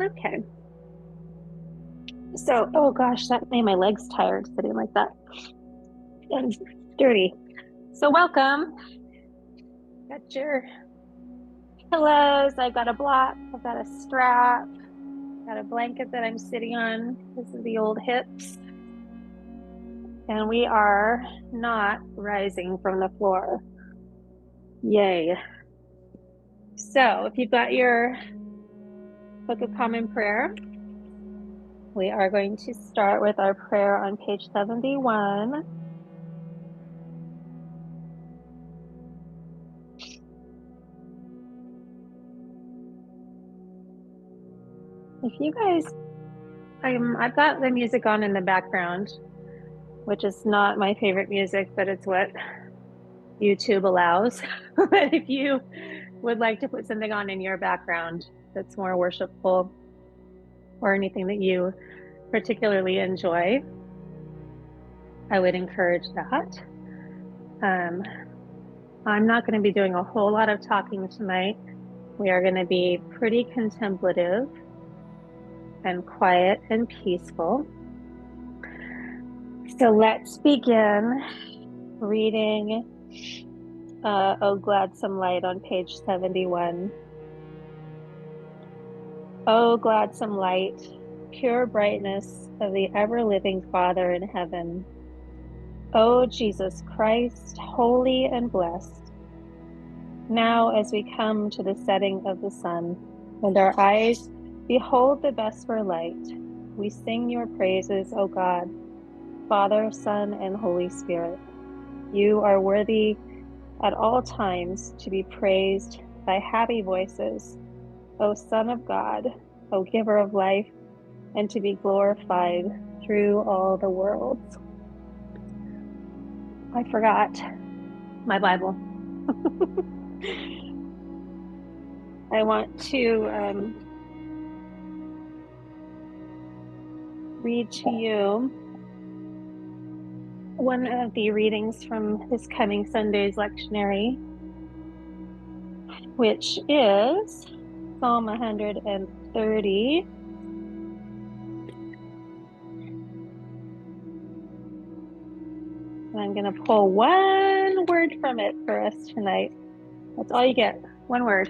Okay. So, oh gosh, that made my legs tired sitting like that and dirty. So, welcome. Got your pillows. I've got a block. I've got a strap. Got a blanket that I'm sitting on because of the old hips. And we are not rising from the floor. Yay. So, if you've got your Book of Common Prayer, we are going to start with our prayer on page 71. If you guys, I've got the music on in the background, which is not my favorite music, but it's what YouTube allows. But if you would like to put something on in your background that's more worshipful or anything that you particularly enjoy, I would encourage that. I'm not going to be doing a whole lot of talking tonight. We are going to be pretty contemplative and quiet and peaceful. So let's begin reading O Gladsome Light on page 71. O gladsome light, pure brightness of the ever-living Father in heaven. O Jesus Christ, holy and blessed. Now as we come to the setting of the sun, and our eyes behold the vesper light, we sing your praises, O God, Father, Son, and Holy Spirit. You are worthy at all times to be praised by happy voices, O Son of God, O Giver of life, and to be glorified through all the worlds. I forgot my Bible. I want to read to you one of the readings from this coming Sunday's lectionary, which is Psalm 130. And I'm going to pull one word from it for us tonight. That's all you get, one word.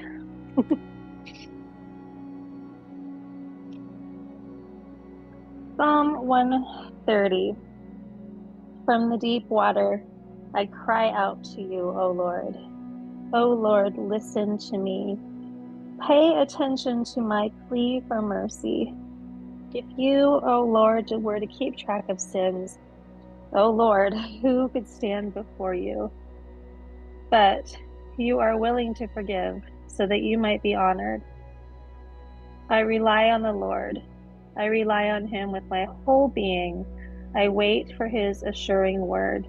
Psalm 130. From the deep water, I cry out to you, O Lord. O Lord, listen to me. Pay attention to my plea for mercy. If you, O Lord, were to keep track of sins, O Lord, who could stand before you? But you are willing to forgive so that you might be honored. I rely on the Lord. I rely on him with my whole being. I wait for his assuring word.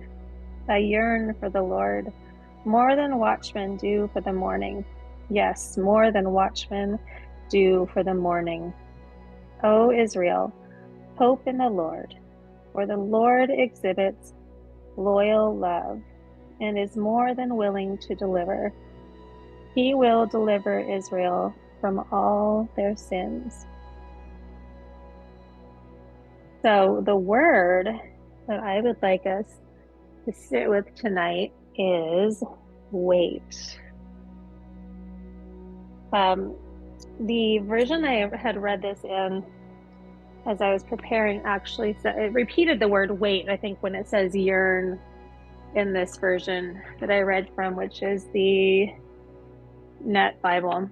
I yearn for the Lord more than watchmen do for the morning. Yes, more than watchmen do for the morning. O Israel, hope in the Lord, for the Lord exhibits loyal love and is more than willing to deliver. He will deliver Israel from all their sins. So the word that I would like us to sit with tonight is wait. The version I had read this in as I was preparing actually said it repeated the word wait, I think, when it says yearn in this version that I read from, which is the Net Bible,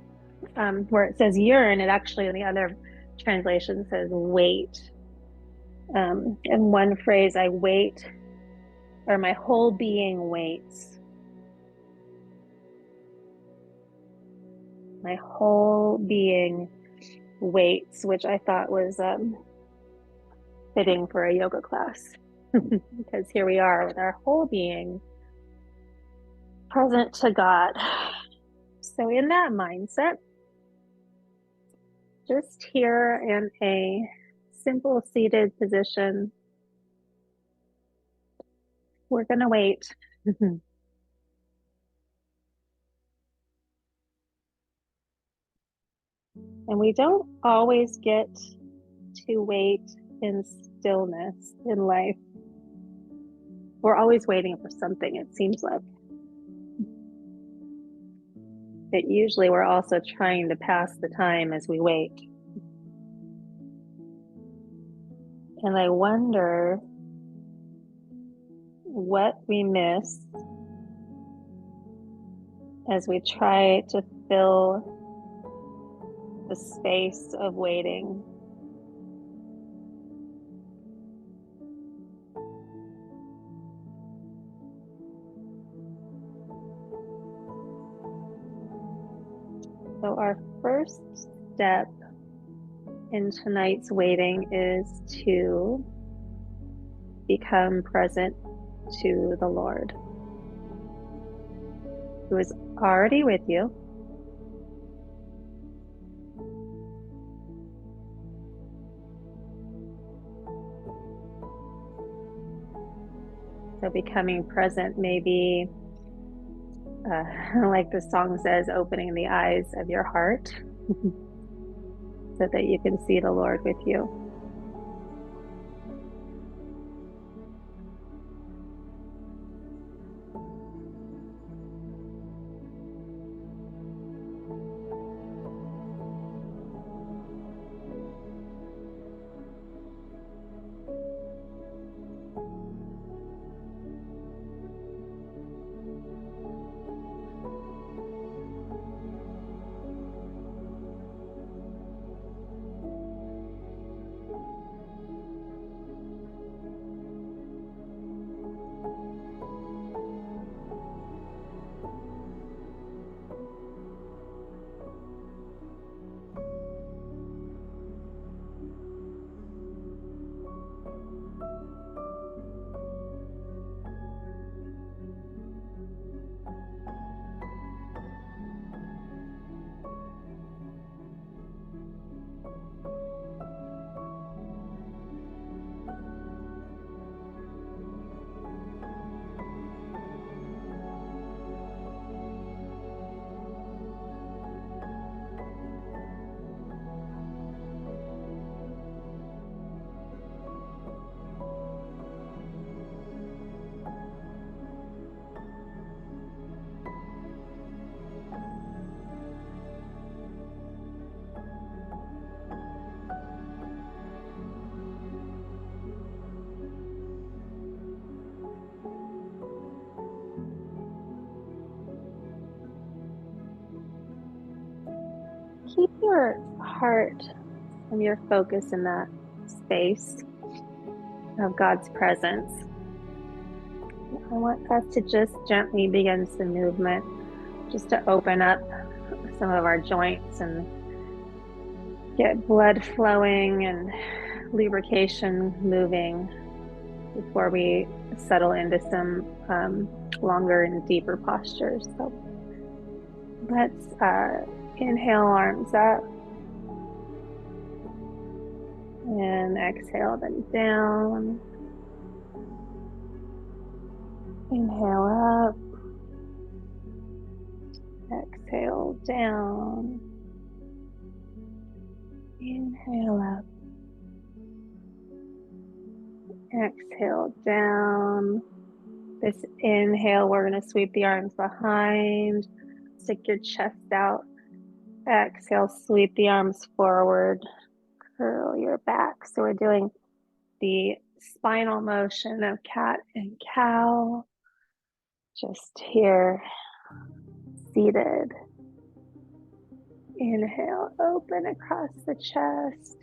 where it says yearn, it actually in the other translation says wait. In one phrase, I wait, or my whole being waits. My whole being waits, which I thought was fitting for a yoga class. Because here we are with our whole being present to God. So, in that mindset, just here in a simple seated position, we're going to wait. And we don't always get to wait in stillness in life. We're always waiting for something, it seems like. But usually we're also trying to pass the time as we wait. And I wonder what we miss as we try to fill the space of waiting. So our first step in tonight's waiting is to become present to the Lord, who is already with you. So becoming present may be, like the song says, opening the eyes of your heart so that you can see the Lord with you. Keep your heart and your focus in that space of God's presence. I want us to just gently begin some movement, just to open up some of our joints and get blood flowing and lubrication moving before we settle into some longer and deeper postures. So let's inhale, arms up, and exhale them down. Inhale up, exhale down, inhale up, exhale down. This inhale, we're going to sweep the arms behind, stick your chest out. Exhale, sweep the arms forward, curl your back. So we're doing the spinal motion of cat and cow, just here, seated. Inhale, open across the chest.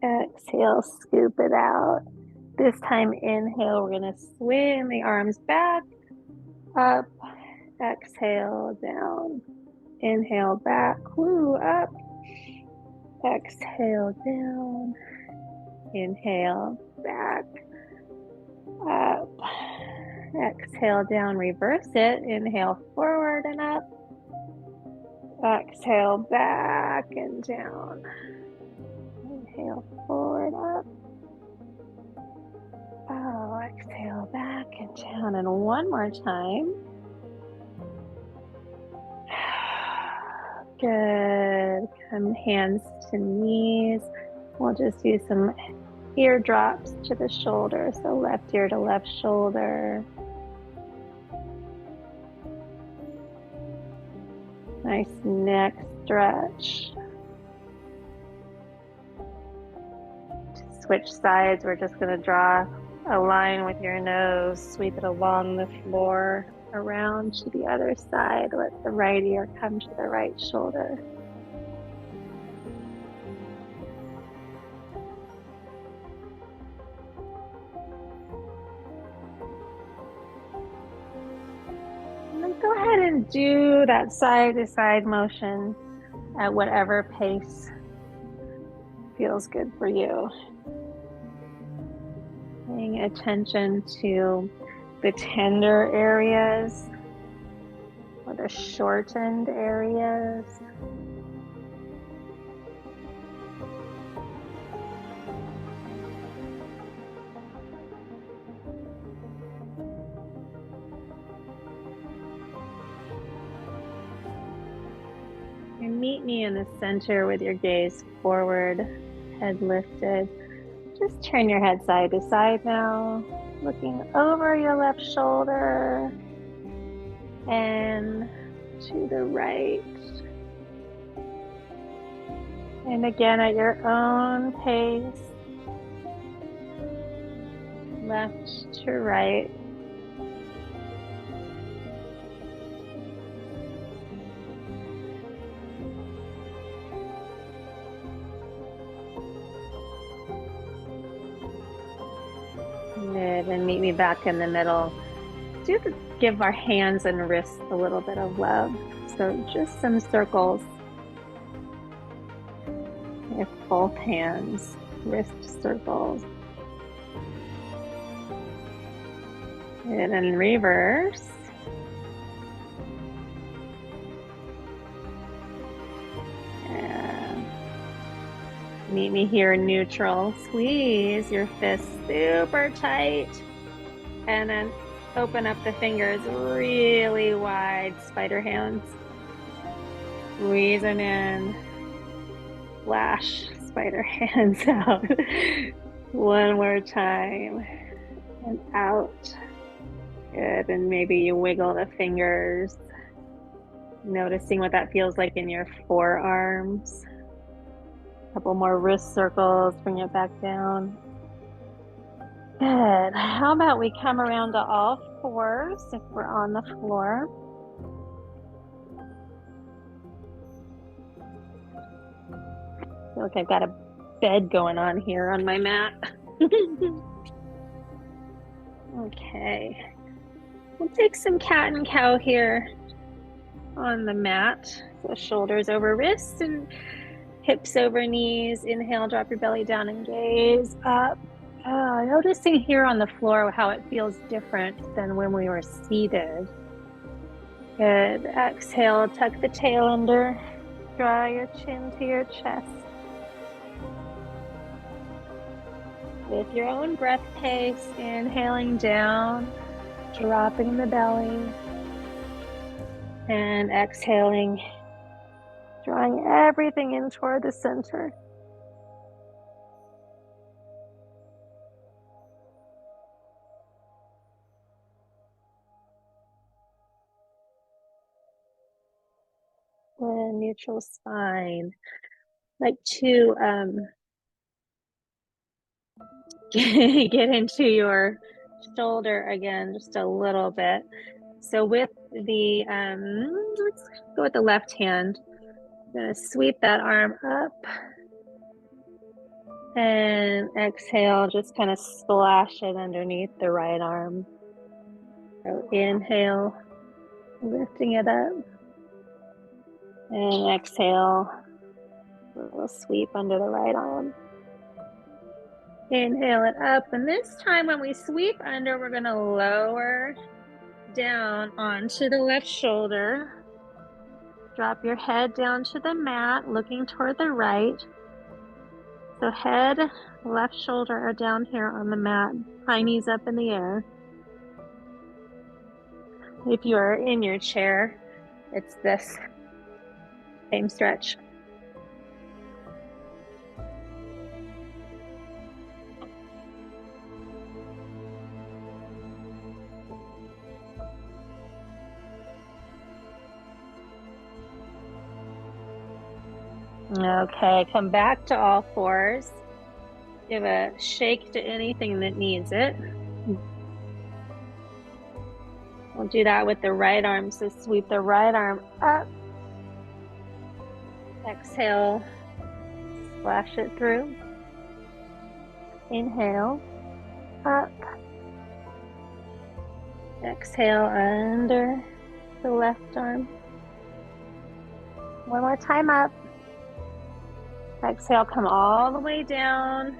Exhale, scoop it out. This time, inhale, we're going to swing the arms back, up, exhale, down. Inhale, back, woo, up. Exhale, down. Inhale, back, up. Exhale, down, reverse it. Inhale, forward and up. Exhale, back and down. Inhale, forward, up. Oh, exhale, back and down. And one more time. Good. Good. Come hands to knees. We'll just do some ear drops to the shoulder. So left ear to left shoulder. Nice neck stretch. To switch sides, we're just going to draw a line with your nose, sweep it along the floor, around to the other side. Let the right ear come to the right shoulder. And then go ahead and do that side to side motion at whatever pace feels good for you. Paying attention to the tender areas or the shortened areas. And meet me in the center with your gaze forward, head lifted. Just turn your head side to side now, looking over your left shoulder and to the right. And again at your own pace, left to right. Good, and meet me back in the middle. Give our hands and wrists a little bit of love. So just some circles with both hands, wrist circles. And then reverse. And meet me here in neutral. Squeeze your fists super tight. And then open up the fingers really wide, spider hands. Squeeze them in. Flash spider hands out. One more time. And out. Good. And maybe you wiggle the fingers. Noticing what that feels like in your forearms. A couple more wrist circles. Bring it back down. Good. How about we come around to all fours if we're on the floor. I feel like I've got a bed going on here on my mat. Okay. We'll take some cat and cow here on the mat. So shoulders over wrists and hips over knees. Inhale, drop your belly down and gaze up. Noticing here on the floor how it feels different than when we were seated. Good. Exhale, tuck the tail under. Draw your chin to your chest. With your own breath pace, inhaling down, dropping the belly, and exhaling, drawing everything in toward the center. And neutral spine. Like to get into your shoulder again just a little bit. So with the let's go with the left hand. I'm gonna sweep that arm up and exhale, just kind of splash it underneath the right arm. So inhale, lifting it up, and exhale, a little sweep under the right arm. Inhale it up, and this time when we sweep under, we're going to lower down onto the left shoulder. Drop your head down to the mat, looking toward the right. So head, left shoulder are down here on the mat, high knees up in the air. If you are in your chair, it's this same stretch. Okay, come back to all fours. Give a shake to anything that needs it. We'll do that with the right arm. So sweep the right arm up. Exhale, splash it through. Inhale, up. Exhale under the left arm. One more time up. Exhale, come all the way down.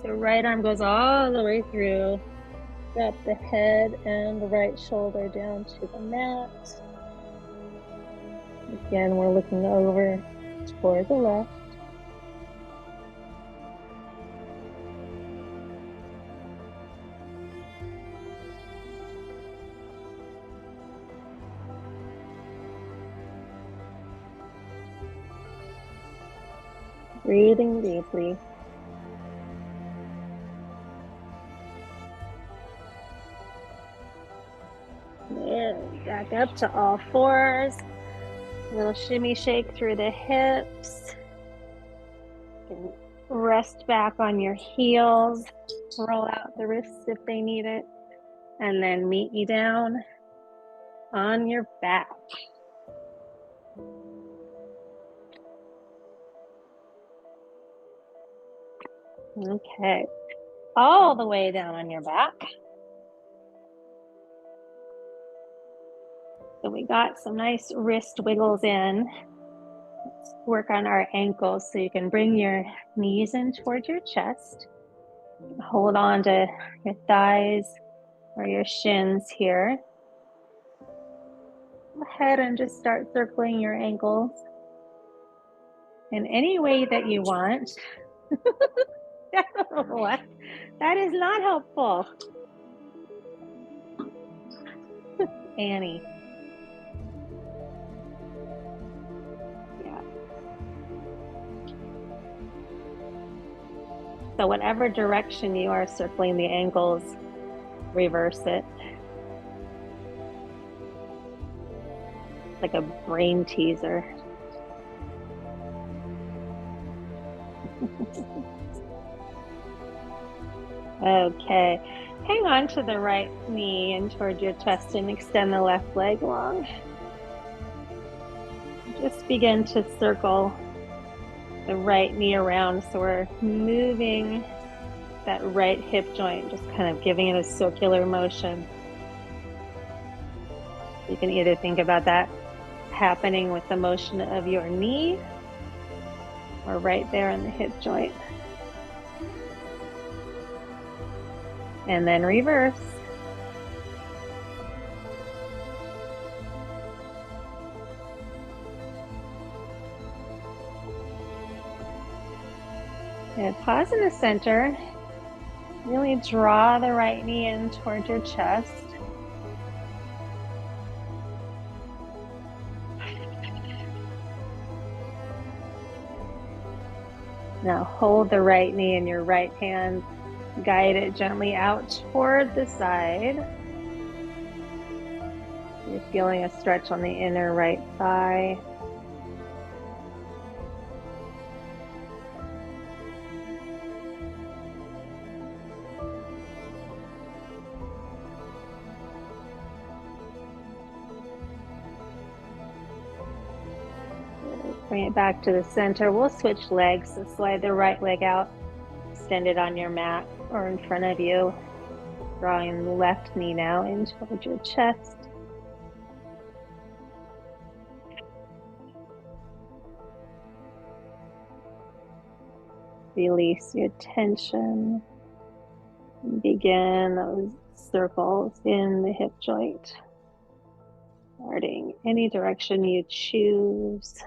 So right arm goes all the way through. Drop the head and the right shoulder down to the mat. Again, we're looking over toward the left. Breathing deeply. And back up to all fours. A little shimmy shake through the hips. You can rest back on your heels. Roll out the wrists if they need it. And then meet you down on your back. Okay, all the way down on your back. So we got some nice wrist wiggles in. Let's work on our ankles so you can bring your knees in towards your chest. Hold on to your thighs or your shins here. Go ahead and just start circling your ankles in any way that you want. What? That is not helpful. Annie. Yeah. So whatever direction you are circling the ankles, reverse it. Like a brain teaser. Okay, hang on to the right knee and toward your chest and extend the left leg long. Just begin to circle the right knee around, so we're moving that right hip joint, just kind of giving it a circular motion. You can either think about that happening with the motion of your knee or right there in the hip joint. And then reverse. And pause in the center. Really draw the right knee in towards your chest. Now hold the right knee in your right hand. Guide it gently out toward the side. You're feeling a stretch on the inner right thigh. Bring it back to the center. We'll switch legs. So slide the right leg out, extend it on your mat or in front of you. Drawing the left knee now in towards your chest. Release your tension. And begin those circles in the hip joint. Starting any direction you choose.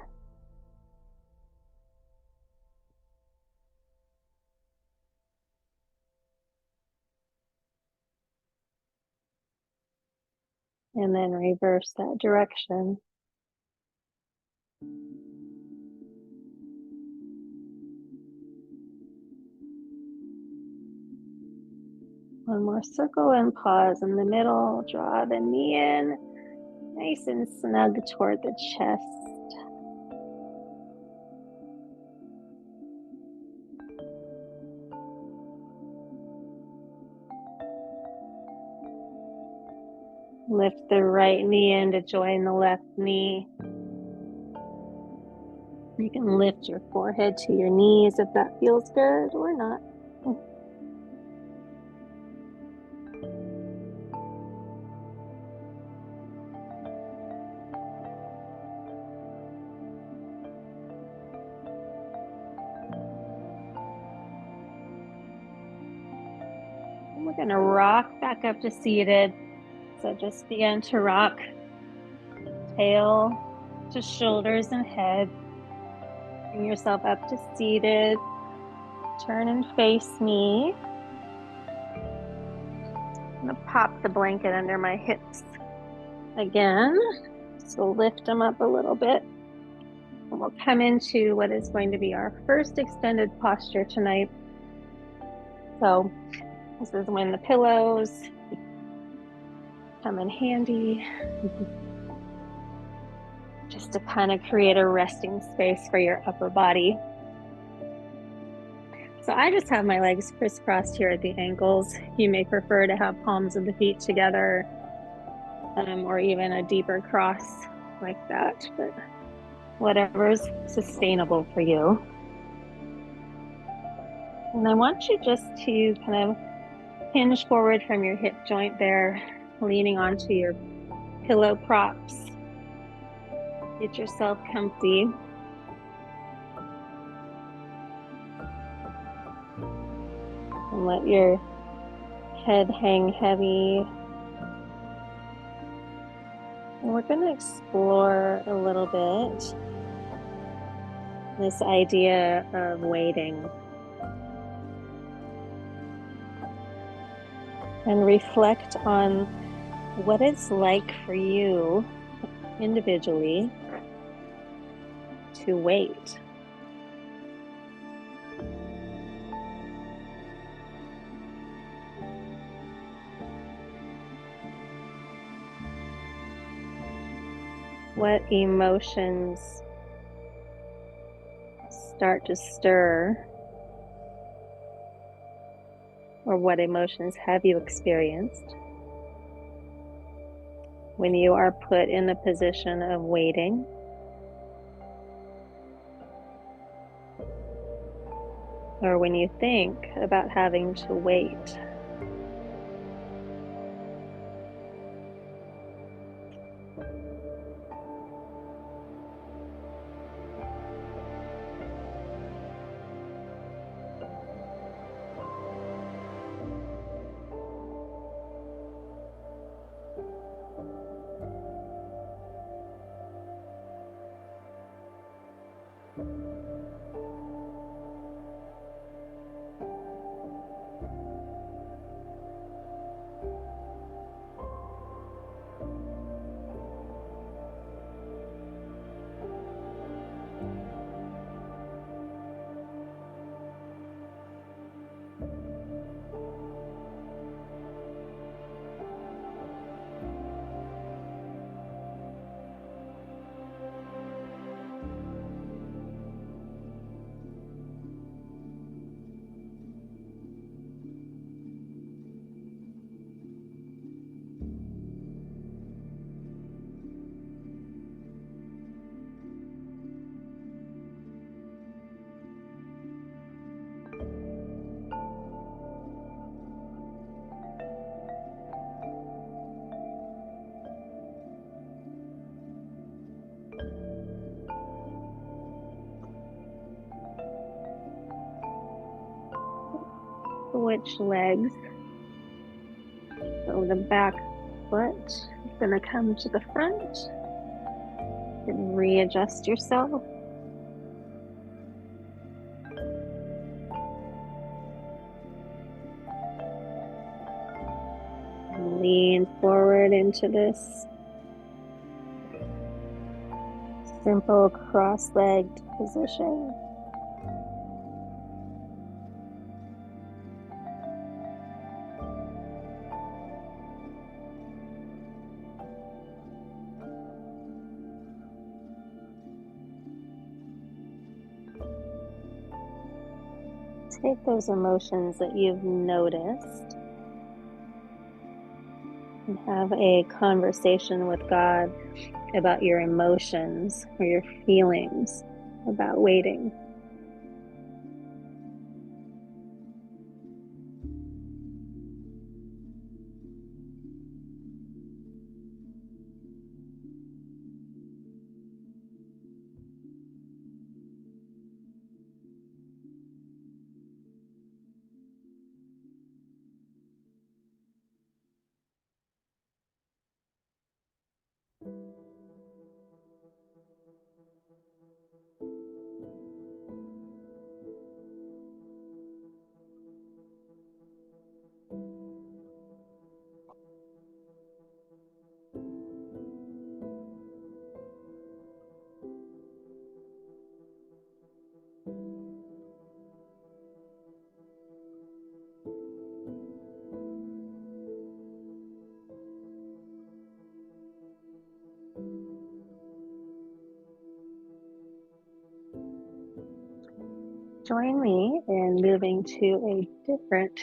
And then reverse that direction. One more circle and pause in the middle. Draw the knee in, nice and snug toward the chest. Lift the right knee in to join the left knee. You can lift your forehead to your knees if that feels good or not. And we're going to rock back up to seated. So just begin to rock tail to shoulders and head. Bring yourself up to seated. Turn and face me. I'm going to pop the blanket under my hips again. So lift them up a little bit. And we'll come into what is going to be our first extended posture tonight. So this is when the pillows come in handy. Just to kind of create a resting space for your upper body. So I just have my legs crisscrossed here at the ankles. You may prefer to have palms of the feet together, or even a deeper cross like that, but whatever's sustainable for you. And I want you just to kind of hinge forward from your hip joint there, leaning onto your pillow props. Get yourself comfy. And let your head hang heavy. And we're going to explore a little bit this idea of waiting. And reflect on what it's like for you individually to wait. What emotions start to stir, or what emotions have you experienced when you are put in the position of waiting? Or when you think about having to wait? Switch legs. So the back foot is going to come to the front. And readjust yourself. Lean forward into this simple cross-legged position. Take those emotions that you've noticed and have a conversation with God about your emotions or your feelings about waiting. Join me in moving to a different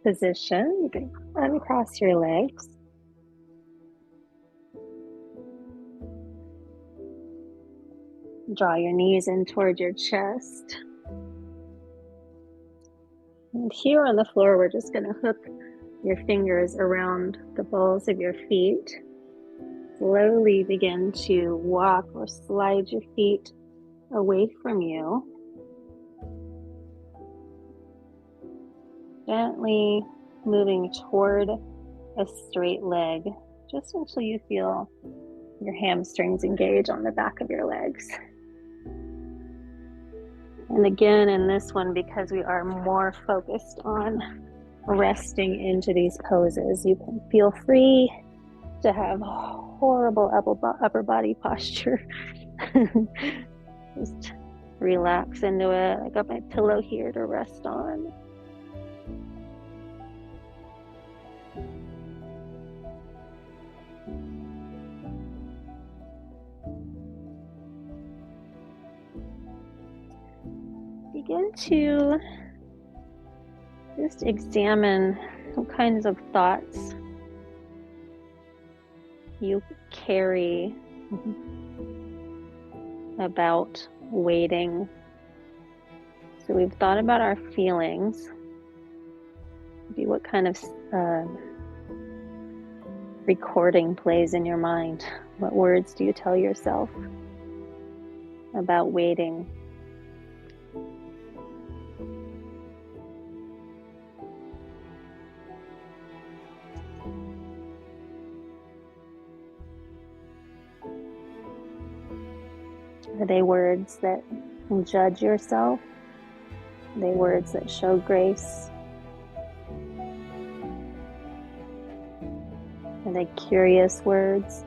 position. You can uncross your legs. Draw your knees in toward your chest. And here on the floor, we're just going to hook your fingers around the balls of your feet. Slowly begin to walk or slide your feet away from you. Gently moving toward a straight leg, just until you feel your hamstrings engage on the back of your legs. And again, in this one, because we are more focused on resting into these poses, you can feel free to have horrible upper body posture. Just relax into it. I got my pillow here to rest on. Begin to just examine what kinds of thoughts you carry about waiting. So we've thought about our feelings. Maybe what kind of recording plays in your mind? What words do you tell yourself about waiting? Are they words that judge yourself? Are they words that show grace? Are they curious words?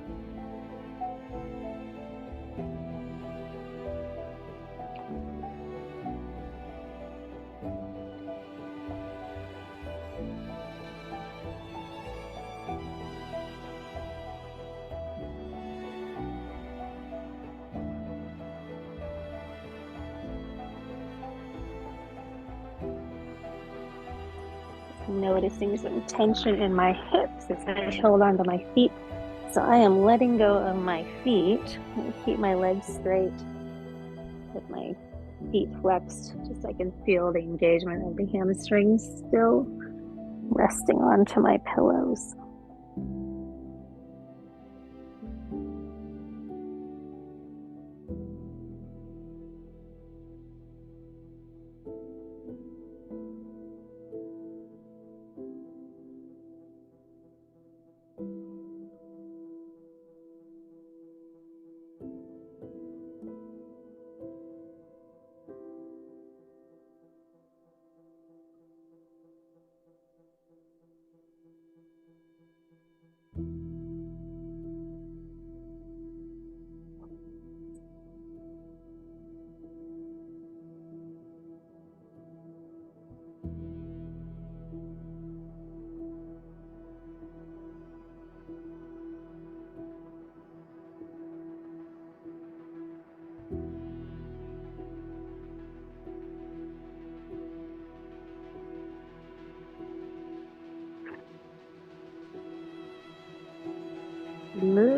Noticing some tension in my hips as I hold onto my feet. So I am letting go of my feet. I keep my legs straight with my feet flexed, just so I can feel the engagement of the hamstrings still resting onto my pillows.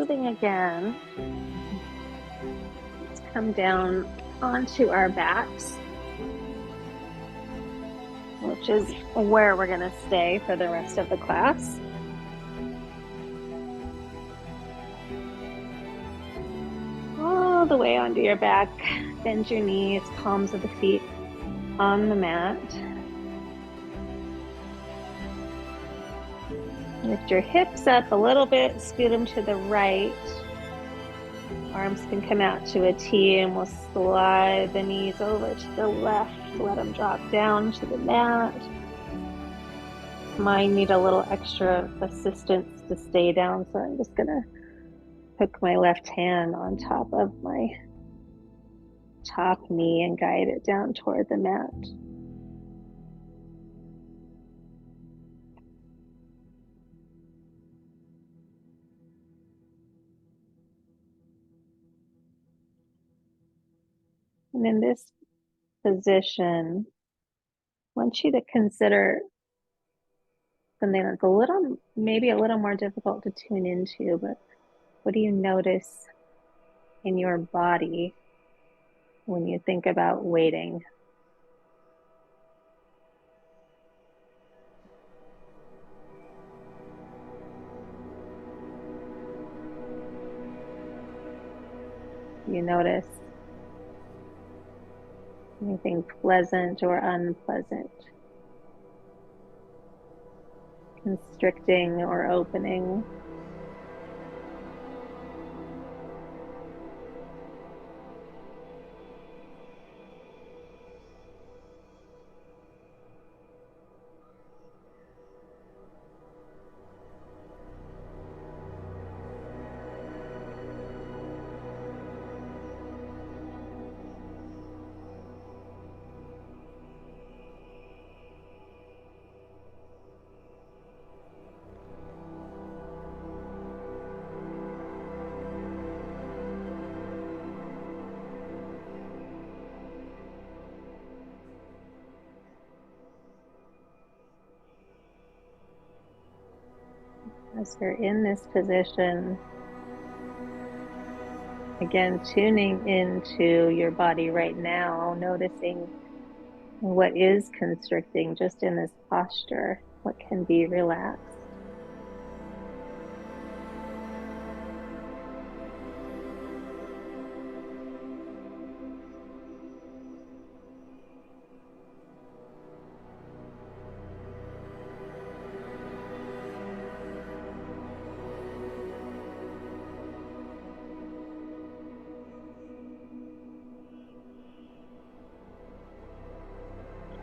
moving again. Let's come down onto our backs, which is where we're going to stay for the rest of the class. All the way onto your back. Bend your knees, palms of the feet on the mat. Lift your hips up a little bit, scoot them to the right. Arms can come out to a T, and we'll slide the knees over to the left. Let them drop down to the mat. Mine need a little extra assistance to stay down, so I'm just gonna hook my left hand on top of my top knee and guide it down toward the mat. And in this position, I want you to consider something that's maybe a little more difficult to tune into, but what do you notice in your body when you think about waiting? You notice anything pleasant or unpleasant, constricting or opening? As you're in this position, again, tuning into your body right now, noticing what is constricting just in this posture, what can be relaxed.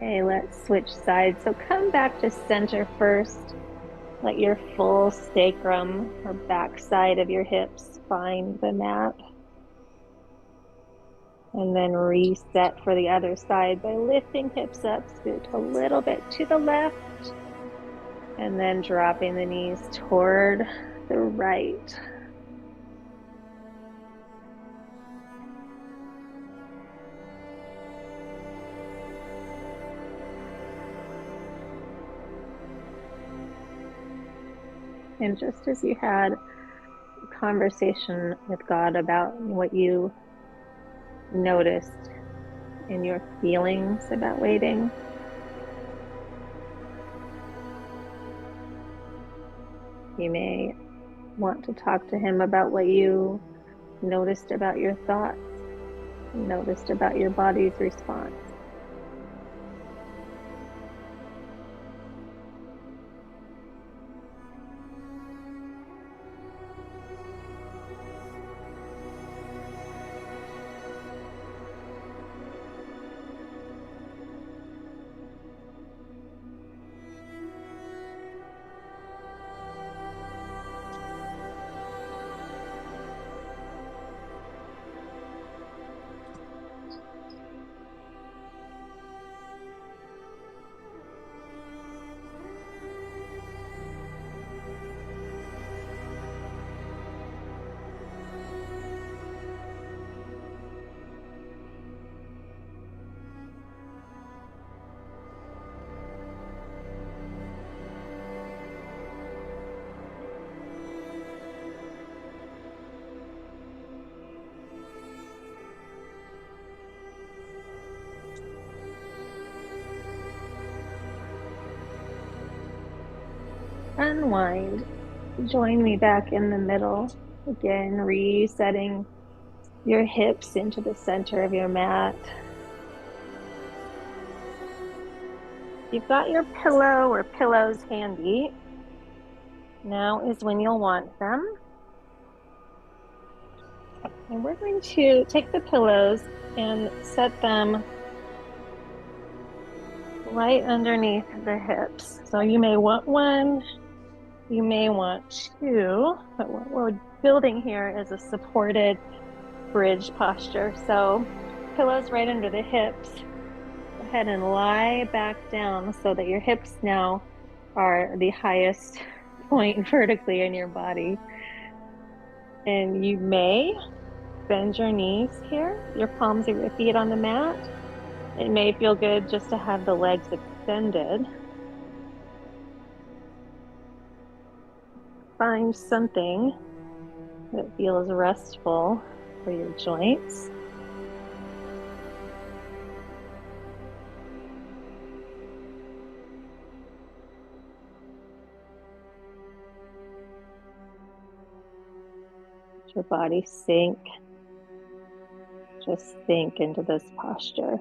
Okay, let's switch sides. So come back to center first. Let your full sacrum or back side of your hips find the mat. And then reset for the other side by lifting hips up, scoot a little bit to the left, and then dropping the knees toward the right. And just as you had a conversation with God about what you noticed in your feelings about waiting, you may want to talk to him about what you noticed about your thoughts, noticed about your body's response. unwind, join me back in the middle. Again, resetting your hips into the center of your mat. You've got your pillow or pillows handy. Now is when you'll want them. And we're going to take the pillows and set them right underneath the hips. So you may want one, you may want two, but what we're building here is a supported bridge posture. So pillows right under the hips. Go ahead and lie back down so that your hips now are the highest point vertically in your body. And you may bend your knees here, your palms of your feet on the mat. It may feel good just to have the legs extended. Find something that feels restful for your joints. Let your body sink. Just sink into this posture.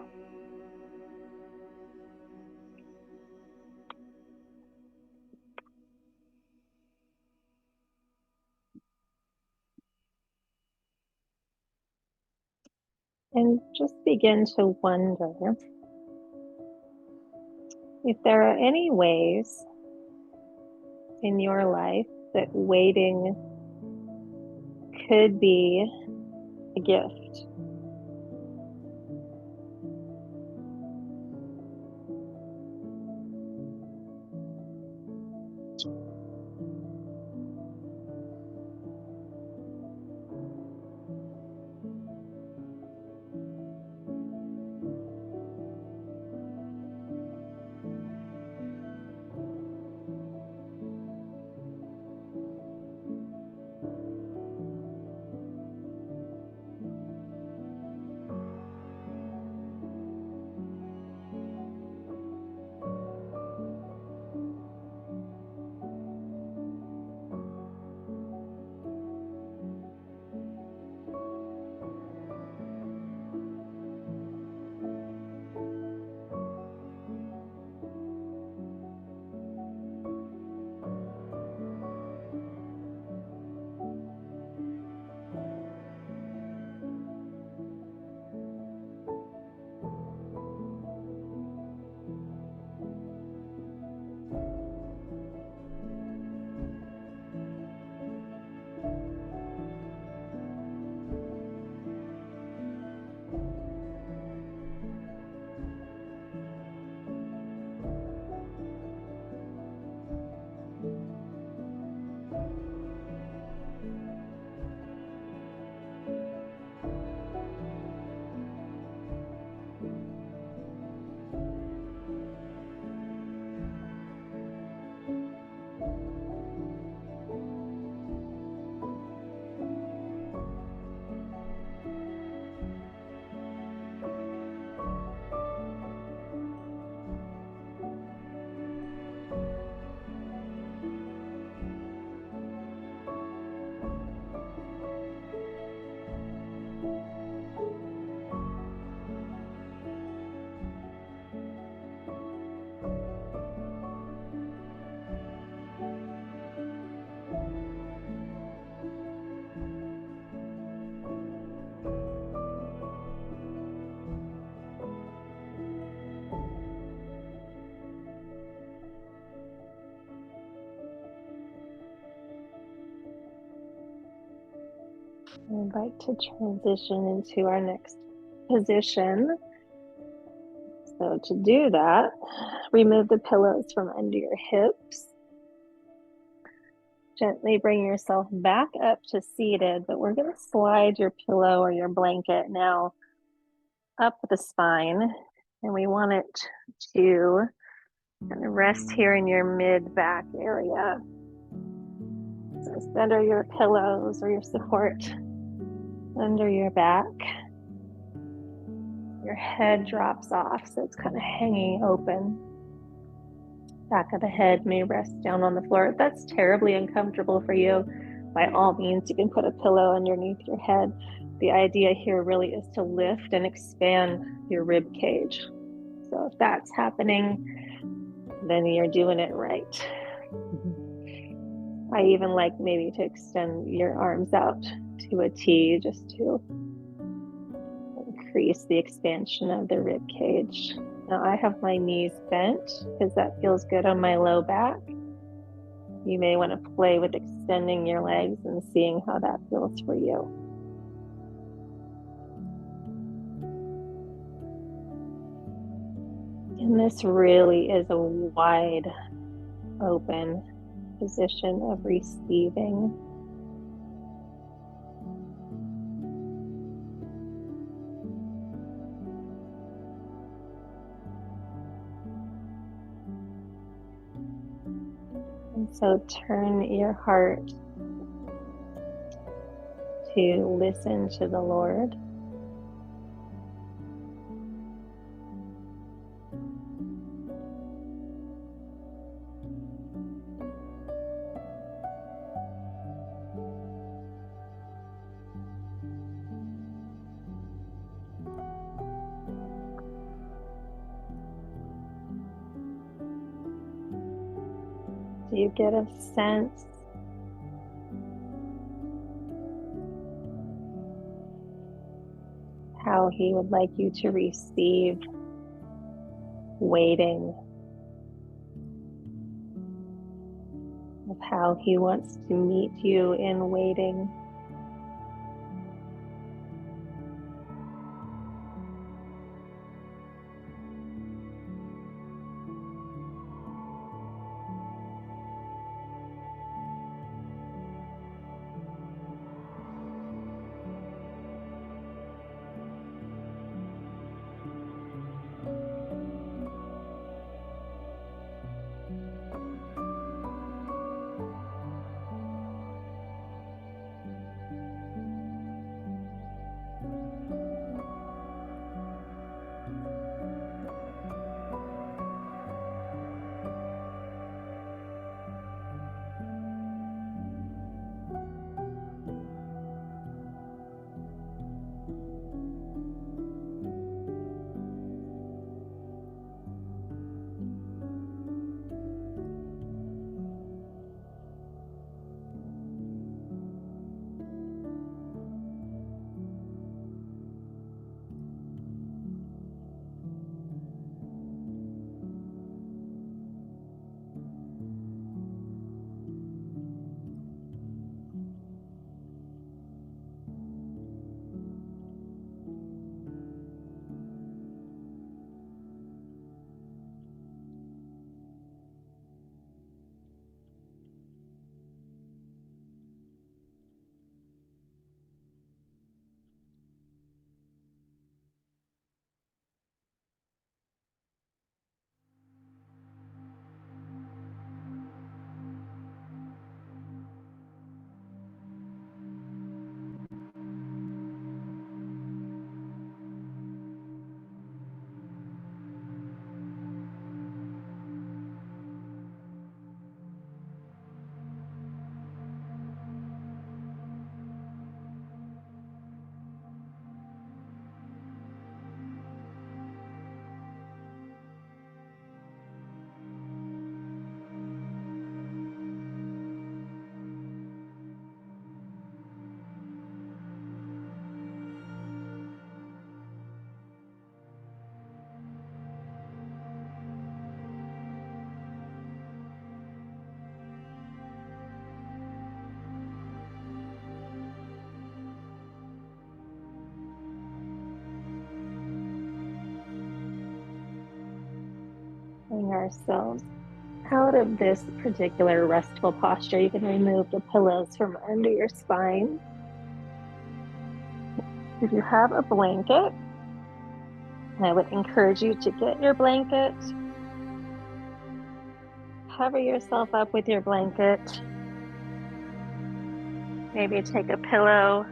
And just begin to wonder if there are any ways in your life that waiting could be a gift. I'd like to transition into our next position. So to do that, remove the pillows from under your hips. Gently bring yourself back up to seated, but we're going to slide your pillow or your blanket now up the spine, and we want it to kind of rest here in your mid-back area. So center your pillows or your support under your back. Your head drops off, so it's kind of hanging open. Back of the head may rest down on the floor. If that's terribly uncomfortable for you, by all means, you can put a pillow underneath your head. The idea here really is to lift and expand your rib cage. So if that's happening, then you're doing it right. I even like maybe to extend your arms out to a T just to increase the expansion of the rib cage. Now I have my knees bent because that feels good on my low back. You may want to play with extending your legs and seeing how that feels for you. And this really is a wide open position of receiving. And so turn your heart to listen to the Lord. Do you get a sense how He would like you to receive waiting, of how He wants to meet you in waiting? Bring ourselves out of this particular restful posture. You can remove the pillows from under your spine. If you have a blanket, I would encourage you to get your blanket, cover yourself up with your blanket, maybe take a pillow,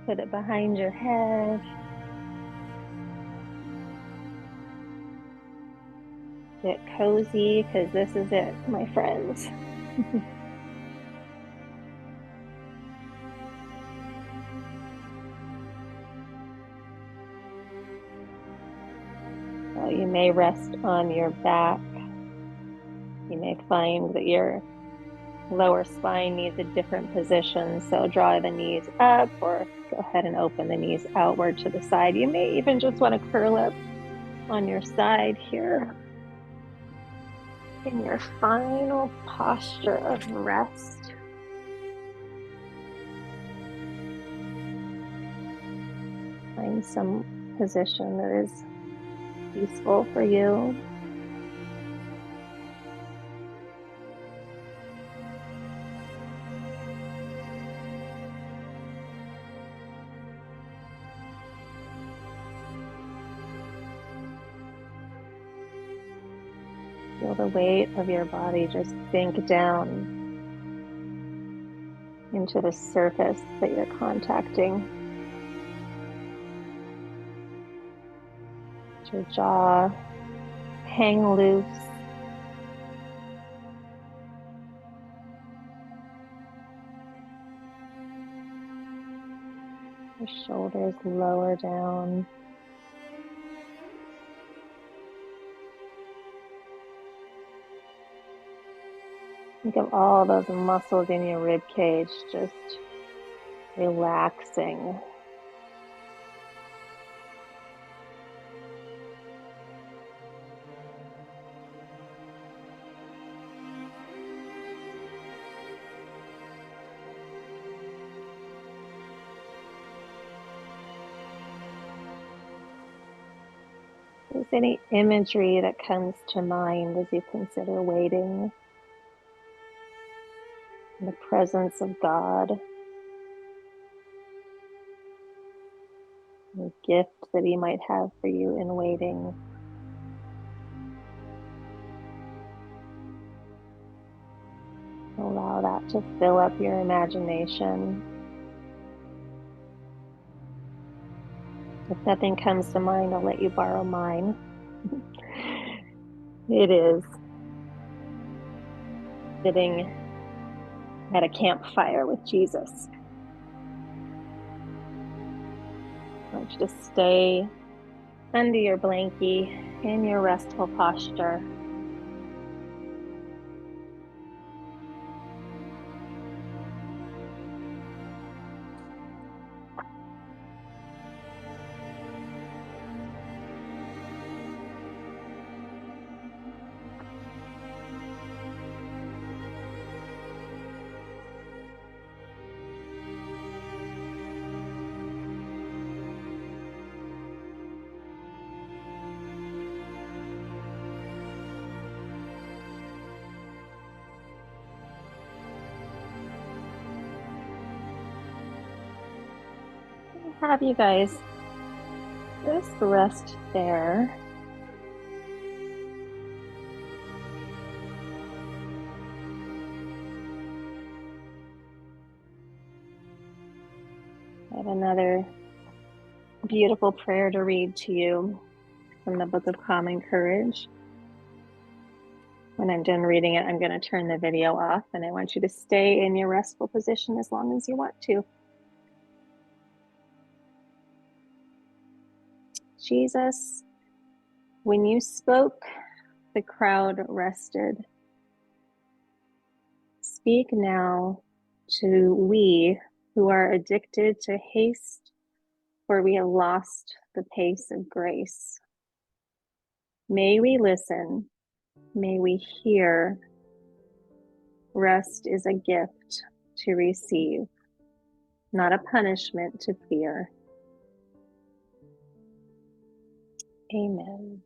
put it behind your head. Get cozy, because this is it, my friends. So you may rest on your back. You may find that your lower spine needs a different position, so draw the knees up or go ahead and open the knees outward to the side. You may even just want to curl up on your side here in your final posture of rest. Find some position that is peaceful for you. Feel the weight of your body just sink down into the surface that you're contacting. Let your jaw hang loose. Your shoulders lower down. Think of all those muscles in your rib cage just relaxing. Is there any imagery that comes to mind as you consider waiting in the presence of God? The gift that He might have for you in waiting. Allow that to fill up your imagination. If nothing comes to mind, I'll let you borrow mine. It is sitting at a campfire with Jesus. I want you to stay under your blankie in your restful posture. Have you guys just rest there. I have another beautiful prayer to read to you from the Book of Common Courage. When I'm done reading it, I'm going to turn the video off, and I want you to stay in your restful position as long as you want to. Jesus, when you spoke, the crowd rested. Speak now to we who are addicted to haste, for we have lost the pace of grace. May we listen, may we hear. Rest is a gift to receive, not a punishment to fear. Amen.